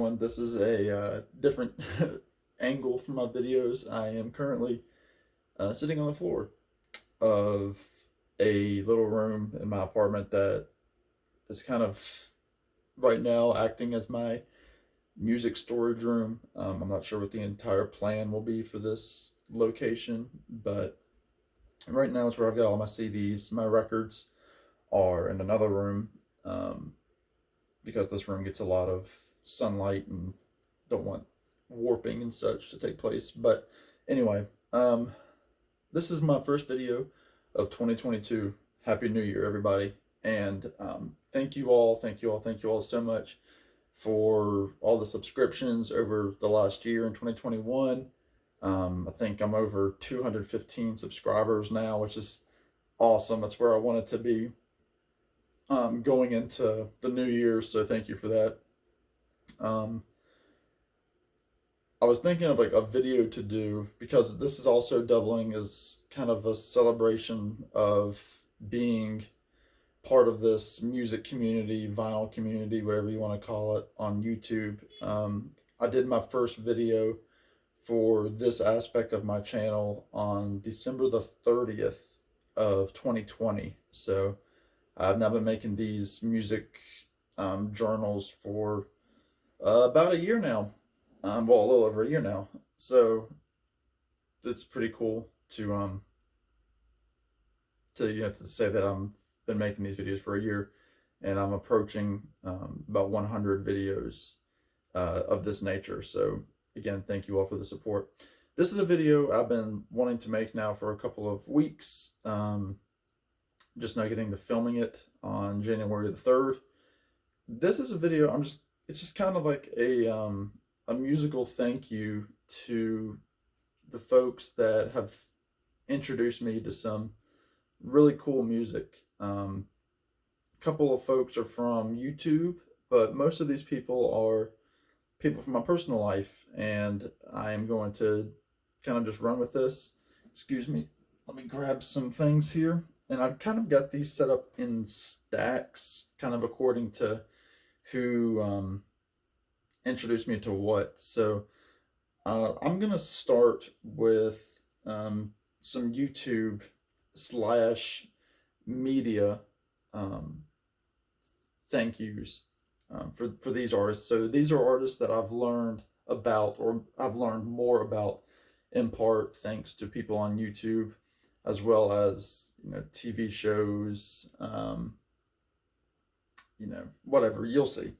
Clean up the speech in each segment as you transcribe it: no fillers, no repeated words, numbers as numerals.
everyone. This is a different angle for my videos. I am currently sitting on the floor of a little room in my apartment that is kind of right now acting as my music storage room. I'm not sure what the entire plan will be for this location, but right now it's where I've got all my CDs. My records are in another room because this room gets a lot of sunlight and don't want warping and such to take place. But anyway, this is my first video of 2022. Happy New Year, everybody. And thank you all so much for all the subscriptions over the last year in 2021. I think I'm over 215 subscribers now, which is awesome. That's where I wanted to be going into the new year, so thank you for that. I was thinking of like a video to do because this is also doubling as kind of a celebration of being part of this music community, vinyl community, whatever you want to call it, on YouTube. I did my first video for this aspect of my channel on December the 30th of 2020. So I've now been making these music journals for about a year now. Well, a little over a year now. So it's pretty cool to say that I'm been making these videos for a year, and I'm approaching about 100 videos of this nature. So again, thank you all for the support. This is a video I've been wanting to make now for a couple of weeks. Just now getting to filming it on January the 3rd. This is a video it's just kind of like a musical thank you to the folks that have introduced me to some really cool music. A couple of folks are from YouTube, but most of these people are people from my personal life, and I am going to kind of just run with this. Excuse me, let me grab some things here. And I've kind of got these set up in stacks, kind of according to who introduced me to what. So I'm going to start with some YouTube / media thank yous for these artists. So these are artists that I've learned about, or I've learned more about in part thanks to people on YouTube, as well as TV shows, whatever, you'll see.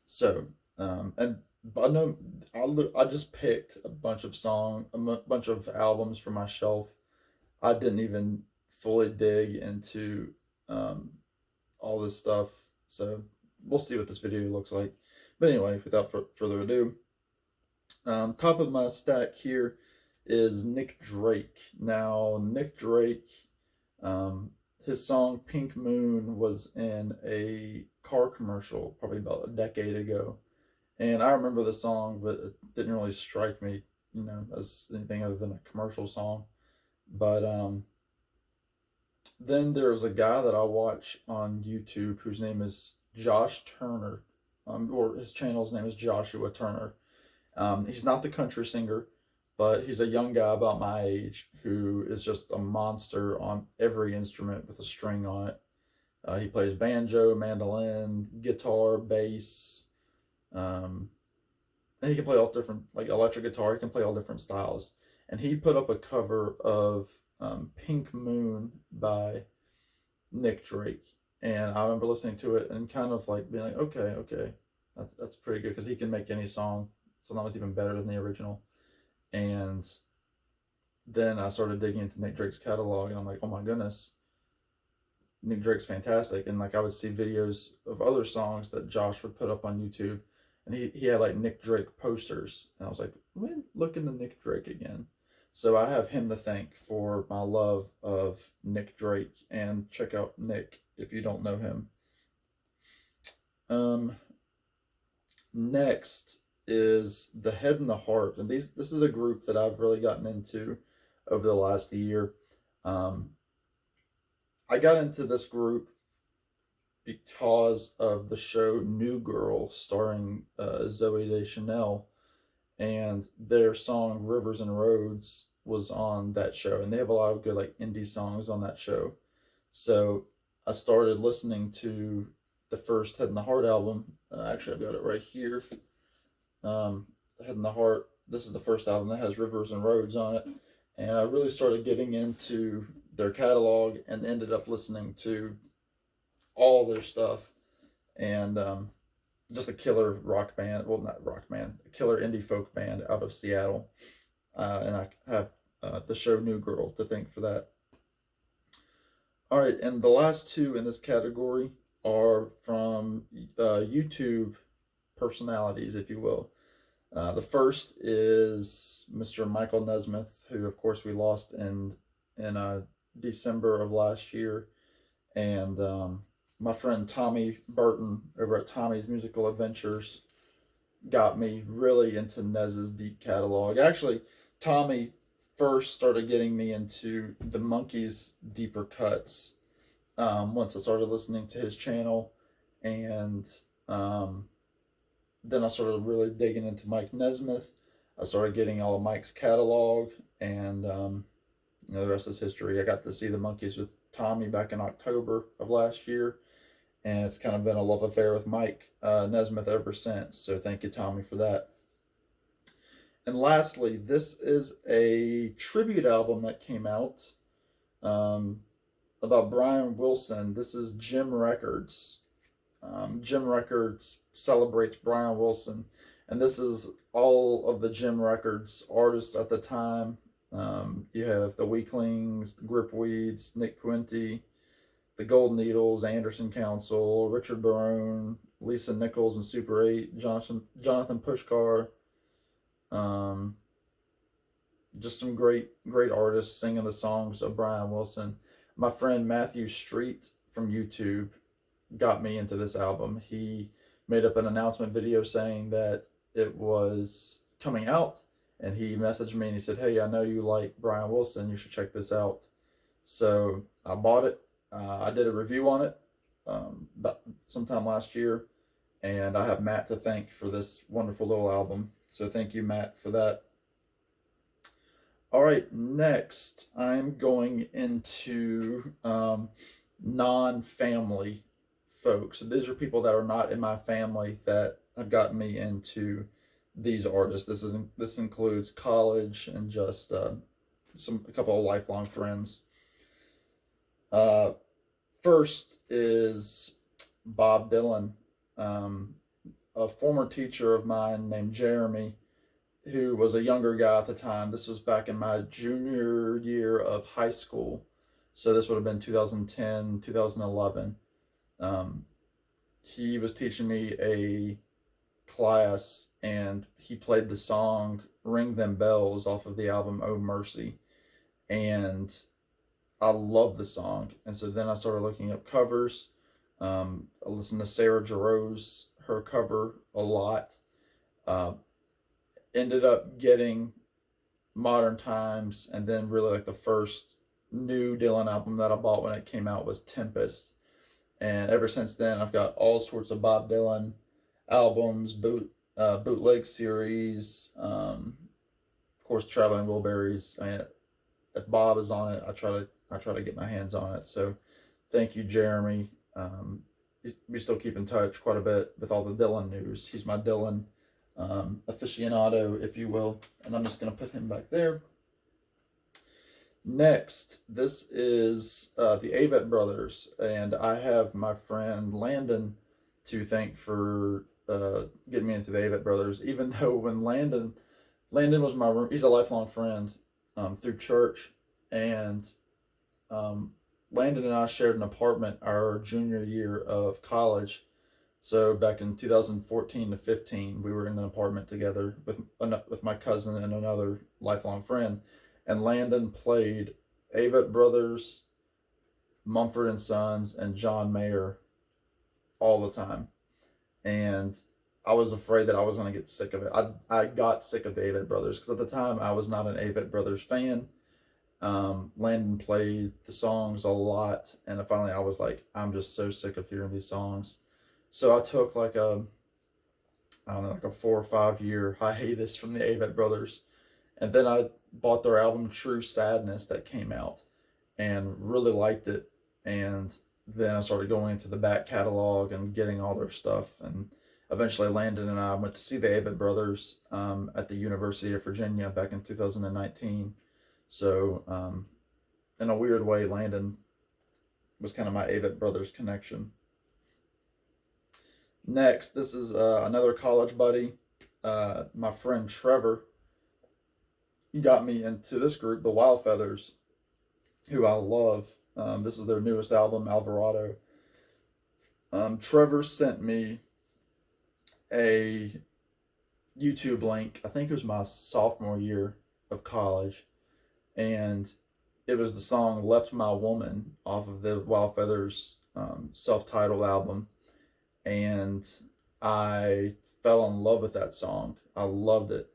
So and I just picked a bunch of albums from my shelf. I didn't even fully dig into all this stuff, so we'll see what this video looks like. But anyway, without further ado, top of my stack here is Nick Drake. Now, Nick Drake, his song Pink Moon was in a car commercial probably about a decade ago. And I remember the song, but it didn't really strike me, as anything other than a commercial song. But then there's a guy that I watch on YouTube whose name is Josh Turner, or his channel's name is Joshua Turner. He's not the country singer, but he's a young guy about my age who is just a monster on every instrument with a string on it. He plays banjo, mandolin, guitar, bass, and he can play all different, like electric guitar. He can play all different styles. And he put up a cover of Pink Moon by Nick Drake. And I remember listening to it and kind of like being like, okay, that's pretty good, because he can make any song. Sometimes even better than the original. And then I started digging into Nick Drake's catalog, and I'm like, oh my goodness, Nick Drake's fantastic. And like, I would see videos of other songs that Josh would put up on YouTube, and he had like Nick Drake posters, and I was like, let me look into Nick Drake again. So I have him to thank for my love of Nick Drake, and check out Nick if you don't know him. Next is The Head and the Heart, and this is a group that I've really gotten into over the last year. I got into this group because of the show New Girl starring Zoe Deschanel, and their song Rivers and Roads was on that show, and they have a lot of good like indie songs on that show. So I started listening to the first Head in the Heart album. Actually, I've got it right here. Head in the Heart. This is the first album that has Rivers and Roads on it, and I really started getting into their catalog and ended up listening to all their stuff. And just a killer rock band. Well, not rock band, a killer indie folk band out of Seattle. And I have the show New Girl to thank for that. All right, and the last two in this category are from YouTube personalities, if you will. The first is Mr. Michael Nesmith, who, of course, we lost in December of last year. And my friend Tommy Burton over at Tommy's Musical Adventures got me really into Nez's deep catalog. Actually, Tommy first started getting me into the Monkees' deeper cuts once I started listening to his channel. And then I started really digging into Mike Nesmith. I started getting all of Mike's catalog, and the rest is history. I got to see the Monkees with Tommy back in October of last year, and it's kind of been a love affair with Mike Nesmith ever since. So thank you, Tommy, for that. And lastly, this is a tribute album that came out about Brian Wilson. This is Jim Records. Jim Records celebrates Brian Wilson, and this is all of the Jim Records artists at the time. You have the Weaklings, the Gripweeds, Nick Puente, the Gold Needles, Anderson Council, Richard Barone, Lisa Nichols and Super 8, Jonathan Pushkar. Just some great artists singing the songs of Brian Wilson. My friend Matthew Street from YouTube got me into this album. He made up an announcement video saying that it was coming out, and he messaged me and he said, "Hey, I know you like Brian Wilson, you should check this out." So I bought it. I did a review on it about sometime last year, and I have Matt to thank for this wonderful little album. So thank you, Matt, for that. All right, next I'm going into non-family folks. So these are people that are not in my family that have gotten me into these artists. This includes college and just a couple of lifelong friends. First is Bob Dylan, a former teacher of mine named Jeremy, who was a younger guy at the time. This was back in my junior year of high school. So this would have been 2010, 2011. He was teaching me a class, and he played the song Ring Them Bells off of the album Oh Mercy. And I love the song. And so then I started looking up covers. I listened to Sarah Jarosz, her cover, a lot. Ended up getting Modern Times, and then really like the first new Dylan album that I bought when it came out was Tempest. And ever since then, I've got all sorts of Bob Dylan albums, bootleg series, of course, Traveling Wilburys. I mean, if Bob is on it, I try to get my hands on it. So thank you, Jeremy. We still keep in touch quite a bit with all the Dylan news. He's my Dylan aficionado, if you will, and I'm just going to put him back there. Next, this is the Avett Brothers, and I have my friend Landon to thank for getting me into the Avett Brothers, even though when Landon was my room, he's a lifelong friend through church, and Landon and I shared an apartment our junior year of college. So back in 2014 to 15, we were in an apartment together with my cousin and another lifelong friend. And Landon played Avett Brothers, Mumford & Sons, and John Mayer all the time. And I was afraid that I was going to get sick of it. I got sick of the Avett Brothers because at the time I was not an Avett Brothers fan. Landon played the songs a lot, and finally I was like, I'm just so sick of hearing these songs. So I took like I don't know, like a 4 or 5 year hiatus from the Avett Brothers, and then I bought their album True Sadness that came out, and really liked it. And then I started going into the back catalog and getting all their stuff, and eventually Landon and I went to see the Avett Brothers at the University of Virginia back in 2019. So in a weird way, Landon was kind of my Avett Brothers connection. Next, this is another college buddy, my friend Trevor. He got me into this group, the Wild Feathers, who I love. This is their newest album, Alvarado. Trevor sent me a YouTube link. I think it was my sophomore year of college, and it was the song "Left My Woman" off of the Wild Feathers self-titled album, and I fell in love with that song. I loved it,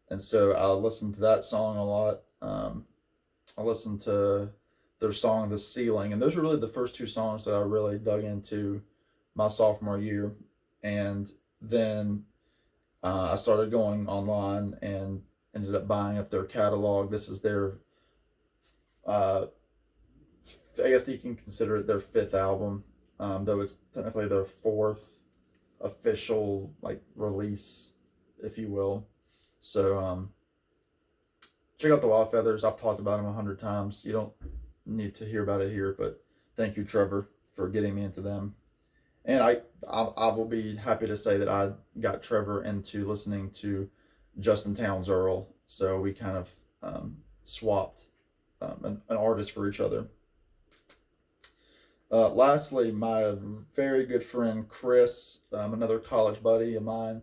and so I listened to that song a lot. I listened to their song "The Ceiling," and those were really the first two songs that I really dug into my sophomore year. And then I started going online and ended up buying up their catalog. This is their, I guess you can consider it their fifth album, though it's technically their fourth official like release, if you will. So check out the Wild Feathers. I've talked about them 100 times. You don't need to hear about it here, but thank you, Trevor, for getting me into them. And I will be happy to say that I got Trevor into listening to Justin Townes Earl, so we kind of swapped an artist for each other. Lastly, my very good friend Chris, another college buddy of mine,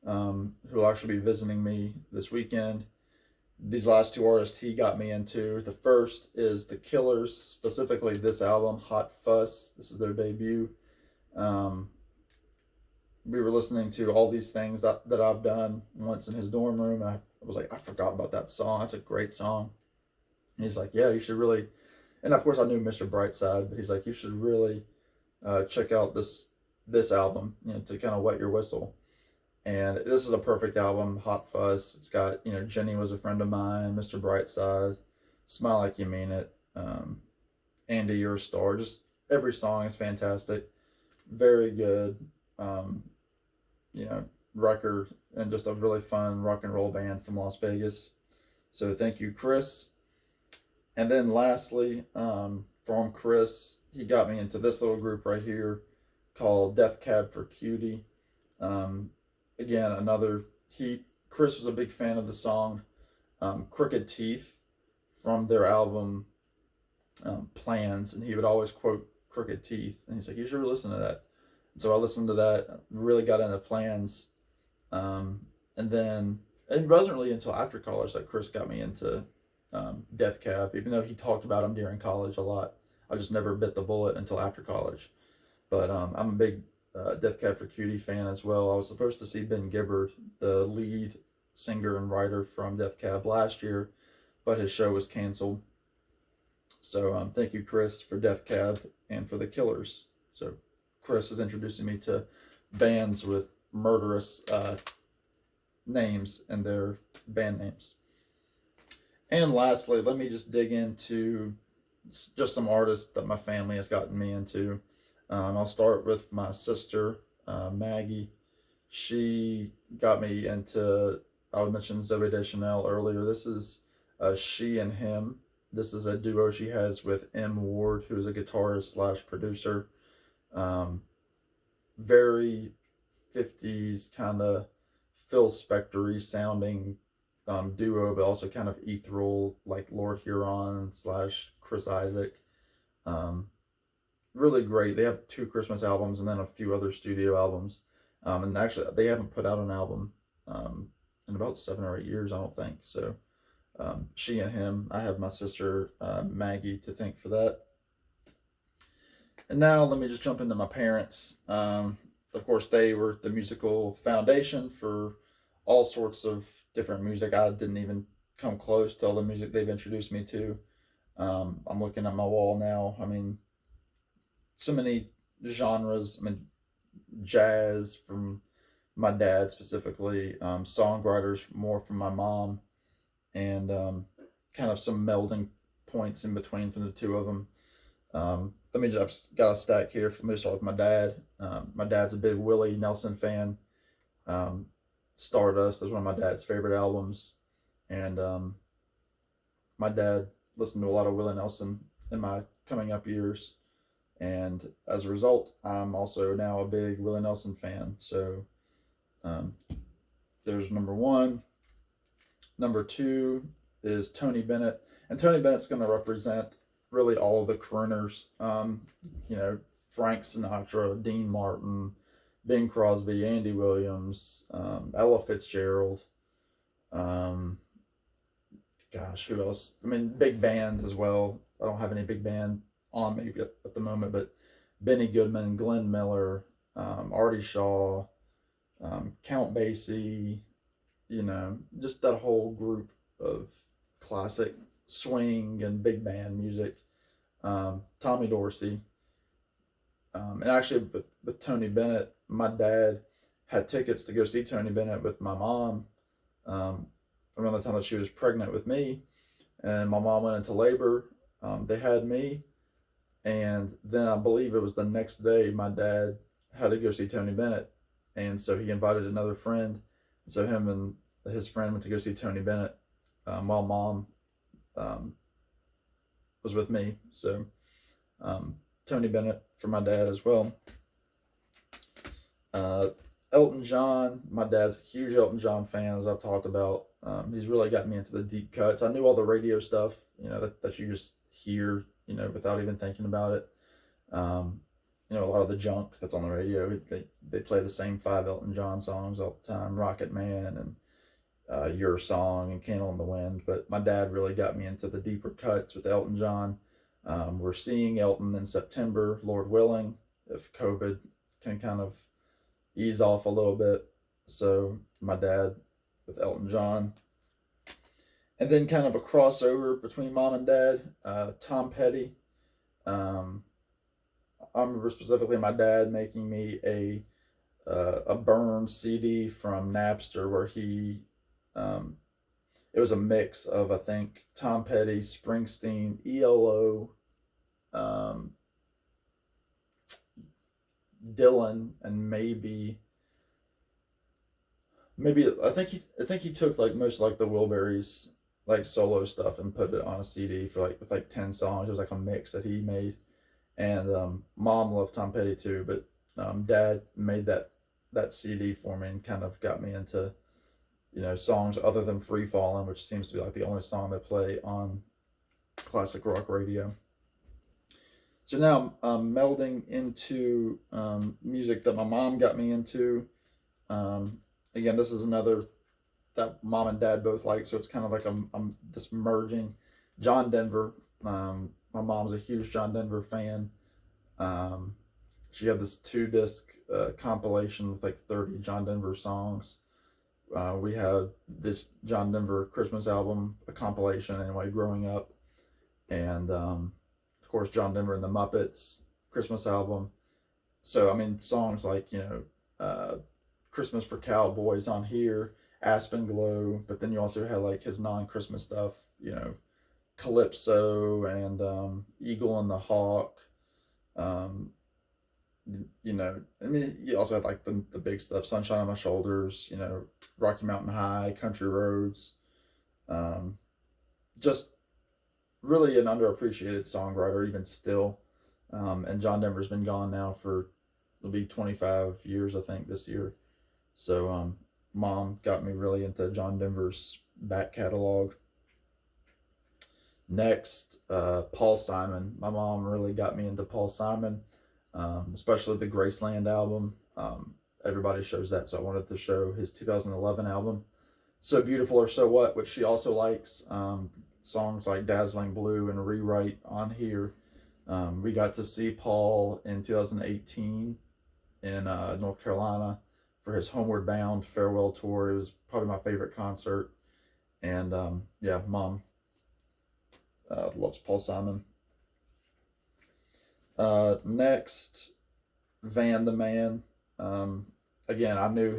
who will actually be visiting me this weekend. These last two artists he got me into. The first is The Killers, specifically this album, Hot Fuss. This is their debut. We were listening to All These Things that I've Done once in his dorm room. I was like, I forgot about that song. That's a great song. And he's like, yeah, you should really. And of course, I knew Mr. Brightside, but he's like, you should really check out this album, to kind of wet your whistle. And this is a perfect album, Hot Fuss. It's got, Jenny Was a Friend of Mine, Mr. Brightside, Smile Like You Mean It, Andy, You're a Star. Just every song is fantastic. Very good, record, and just a really fun rock and roll band from Las Vegas. So thank you, Chris. And then lastly, from Chris, he got me into this little group right here called Deathcab for Cutie. Again, Chris was a big fan of the song Crooked Teeth from their album Plans, and he would always quote Crooked Teeth, and he's like, you should listen to that. And so I listened to that, really got into Plans, and then it wasn't really until after college that Chris got me into Deathcab, even though he talked about him during college a lot. I just never bit the bullet until after college. But I'm a big Deathcab for Cutie fan as well. I was supposed to see Ben Gibbard, the lead singer and writer from Deathcab, last year, but his show was canceled. So thank you, Chris, for Deathcab and for The Killers. So Chris is introducing me to bands with murderous names and their band names. And lastly, let me just dig into just some artists that my family has gotten me into. I'll start with my sister, Maggie. She got me into, I would mention Zoe Deschanel earlier. This is She and Him. This is a duo she has with M. Ward, who is a guitarist slash producer. Very 50s kind of Phil Spector-y sounding duo, but also kind of ethereal, like Lord Huron slash Chris Isaac. Really great. They have 2 Christmas albums and then a few other studio albums. And actually, they haven't put out an album in about 7 or 8 years, I don't think. So, She and Him. I have my sister Maggie to thank for that. And now let me just jump into my parents. Of course, they were the musical foundation for all sorts of different music. I didn't even come close to all the music they've introduced me to. I'm looking at my wall now. I mean, so many genres. I mean, jazz from my dad specifically, songwriters more from my mom, and kind of some melding points in between from the two of them. Let me just I've got a stack here. Let me start with my dad. My dad's a big Willie Nelson fan. Um, Stardust is one of my dad's favorite albums, and my dad listened to a lot of Willie Nelson in my coming up years, and as a result, I'm also now a big Willie Nelson fan. So um, there's number one. Number two is Tony Bennett, and Tony Bennett's going to represent really all of the crooners. You know, Frank Sinatra, Dean Martin, Bing Crosby, Andy Williams, Ella Fitzgerald. Um, Gosh, who else? I mean, big band as well. I don't have any big band on me at the moment, but Benny Goodman, Glenn Miller, Artie Shaw, Count Basie, you know, just that whole group of classic swing and big band music. Tommy Dorsey. And actually, with Tony Bennett, my dad had tickets to go see Tony Bennett with my mom around the time that she was pregnant with me. And my mom went into labor. They had me. And then I believe it was the next day my dad had to go see Tony Bennett. And so he invited another friend. So him and his friend went to go see Tony Bennett while mom was with me. So Tony Bennett for my dad as well. Elton John, my dad's a huge Elton John fan, as I've talked about. He's really got me into the deep cuts. I knew all the radio stuff, you know, that you just hear, you know, without even thinking about it. You know, a lot of the junk that's on the radio, they play the same 5 Elton John songs all the time, Rocket Man and Your Song and Candle in the Wind. But my dad really got me into the deeper cuts with Elton John. We're seeing Elton in September, Lord willing, if COVID can kind of ease off a little bit. So my dad with Elton John. And then kind of a crossover between mom and dad, Tom Petty. I remember specifically my dad making me a burned CD from Napster where he it was a mix of, I think, Tom Petty, Springsteen, ELO, Dylan, and maybe I think he took like most like the Wilburys like solo stuff and put it on a CD for like with like 10 songs. It was like a mix that he made. And mom loved Tom Petty too, but dad made that CD for me and kind of got me into, you know, songs other than Free Fallin', which seems to be like the only song they play on classic rock radio. So now I'm melding into music that my mom got me into. Again, this is another that mom and dad both like, so it's kind of like I'm this merging. John Denver. My mom's a huge John Denver fan. She had this 2-disc compilation with like 30 John Denver songs. We had this John Denver Christmas album, a compilation anyway, growing up. And of course, John Denver and the Muppets Christmas album. So, I mean, songs like, you know, Christmas for Cowboys on here, Aspen Glow, but then you also had like his non-Christmas stuff, you know, Calypso and Eagle and the Hawk. You know, I mean, you also had like the big stuff, Sunshine on My Shoulders, you know, Rocky Mountain High, Country Roads. Just really an underappreciated songwriter, even still. And John Denver's been gone now for, it'll be 25 years, I think, this year. So mom got me really into John Denver's back catalog. Next, Paul Simon. My mom really got me into Paul Simon, especially the Graceland album. Everybody shows that, so I wanted to show his 2011 album, So Beautiful or So What, which she also likes. Songs like Dazzling Blue and Rewrite on here. We got to see Paul in 2018 in North Carolina for his Homeward Bound farewell tour. It was probably my favorite concert. And yeah, mom loves Paul Simon. Next, Van the Man. Again, I knew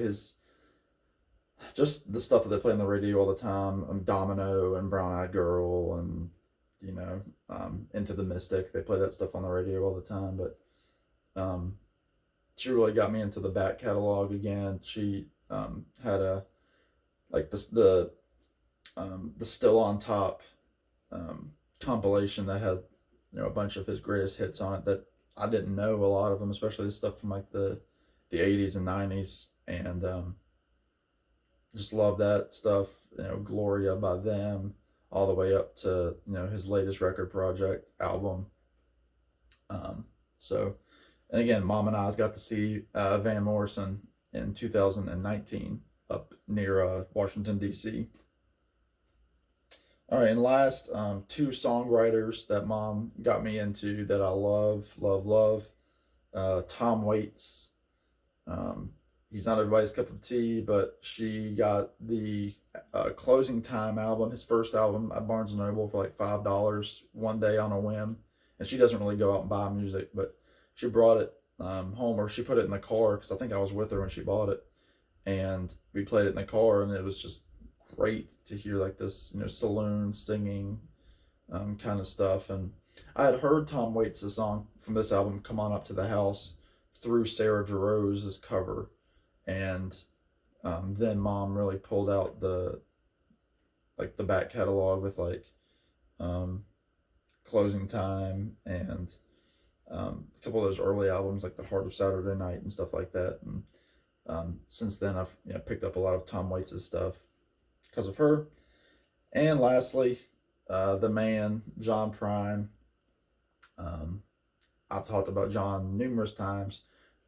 just the stuff that they play on the radio all the time. Domino and Brown Eyed Girl and, Into the Mystic. They play that stuff on the radio all the time. But she really got me into the back catalog again. She had the Still on Top compilation that had a bunch of his greatest hits on it that I didn't know a lot of them, especially the stuff from like the 80s and 90s, and just love that stuff. Gloria by them, all the way up to his latest record project album. So, and again, Mom and I got to see Van Morrison in 2019 up near Washington, D.C. All right, and last, two songwriters that Mom got me into that I love, love, love. Tom Waits. He's not everybody's cup of tea, but she got the Closing Time album, his first album, at Barnes & Noble for like $5 one day on a whim. And she doesn't really go out and buy music, but she brought it home, or she put it in the car, because I think I was with her when she bought it. And we played it in the car, and it was just great to hear like this, saloon singing kind of stuff. And I had heard Tom Waits' song from this album, Come On Up to the House, through Sarah Jarosz's cover. And then Mom really pulled out the back catalog with Closing Time and a couple of those early albums like The Heart of Saturday Night and stuff like that. And since then I've picked up a lot of Tom Waits' stuff because of her. And lastly, the man, John Prine. I've talked about John numerous times.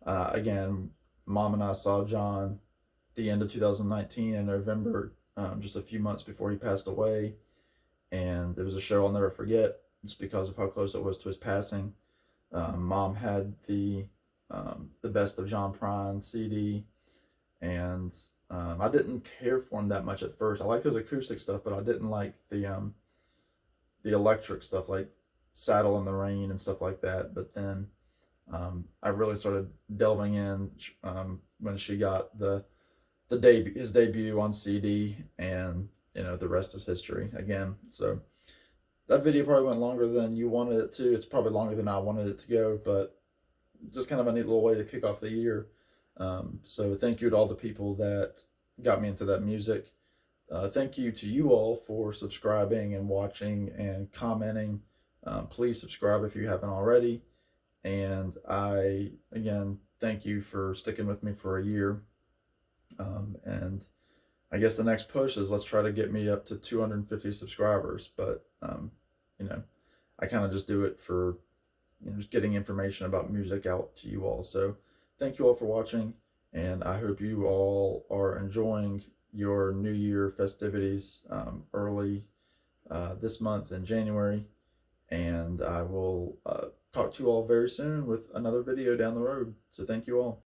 Again, Mom and I saw John the end of 2019 in November, just a few months before he passed away. And it was a show I'll never forget, just because of how close it was to his passing. Mom had the Best of John Prine CD, and I didn't care for him that much at first. I liked his acoustic stuff, but I didn't like the electric stuff, like Saddle in the Rain and stuff like that. But then I really started delving in when she got his debut on CD, and the rest is history again. So that video probably went longer than you wanted it to. It's probably longer than I wanted it to go, but just kind of a neat little way to kick off the year. So thank you to all the people that got me into that music. Thank you to you all for subscribing and watching and commenting. Please subscribe if you haven't already. And I, again, thank you for sticking with me for a year. And I guess the next push is let's try to get me up to 250 subscribers. But, I kind of just do it for just getting information about music out to you all. So thank you all for watching, and I hope you all are enjoying your New Year festivities early this month in January. And I will talk to you all very soon with another video down the road. So thank you all.